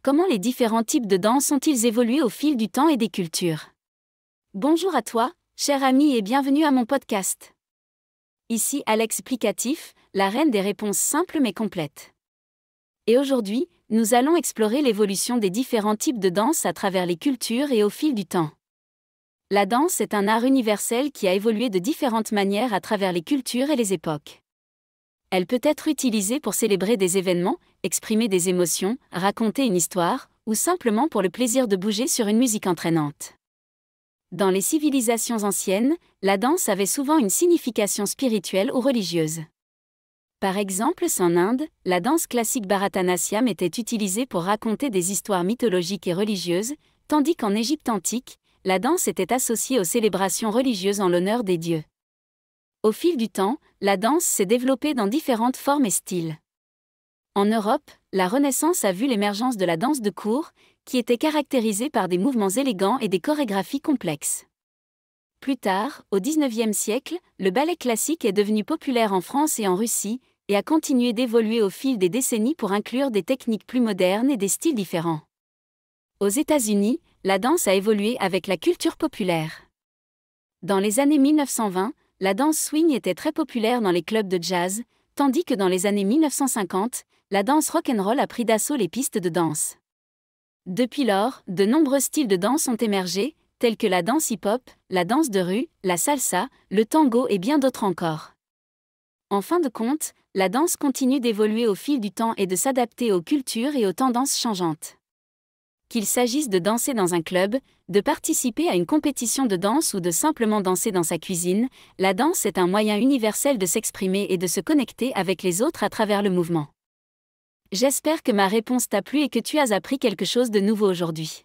Comment les différents types de danse ont-ils évolué au fil du temps et des cultures? Bonjour à toi, cher ami, et bienvenue à mon podcast. Ici Alex Explicatif, la reine des réponses simples mais complètes. Et aujourd'hui, nous allons explorer l'évolution des différents types de danse à travers les cultures et au fil du temps. La danse est un art universel qui a évolué de différentes manières à travers les cultures et les époques. Elle peut être utilisée pour célébrer des événements, exprimer des émotions, raconter une histoire, ou simplement pour le plaisir de bouger sur une musique entraînante. Dans les civilisations anciennes, la danse avait souvent une signification spirituelle ou religieuse. Par exemple, en Inde, la danse classique Bharatanatyam était utilisée pour raconter des histoires mythologiques et religieuses, tandis qu'en Égypte antique, la danse était associée aux célébrations religieuses en l'honneur des dieux. Au fil du temps, la danse s'est développée dans différentes formes et styles. En Europe, la Renaissance a vu l'émergence de la danse de cour, qui était caractérisée par des mouvements élégants et des chorégraphies complexes. Plus tard, au XIXe siècle, le ballet classique est devenu populaire en France et en Russie, et a continué d'évoluer au fil des décennies pour inclure des techniques plus modernes et des styles différents. Aux États-Unis, la danse a évolué avec la culture populaire. Dans les années 1920, la danse swing était très populaire dans les clubs de jazz, tandis que dans les années 1950, la danse rock'n'roll a pris d'assaut les pistes de danse. Depuis lors, de nombreux styles de danse ont émergé, tels que la danse hip-hop, la danse de rue, la salsa, le tango et bien d'autres encore. En fin de compte, la danse continue d'évoluer au fil du temps et de s'adapter aux cultures et aux tendances changeantes. Qu'il s'agisse de danser dans un club, de participer à une compétition de danse ou de simplement danser dans sa cuisine, la danse est un moyen universel de s'exprimer et de se connecter avec les autres à travers le mouvement. J'espère que ma réponse t'a plu et que tu as appris quelque chose de nouveau aujourd'hui.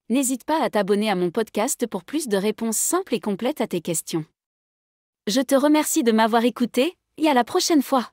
N'hésite pas à t'abonner à mon podcast pour plus de réponses simples et complètes à tes questions. Je te remercie de m'avoir écouté, et à la prochaine fois.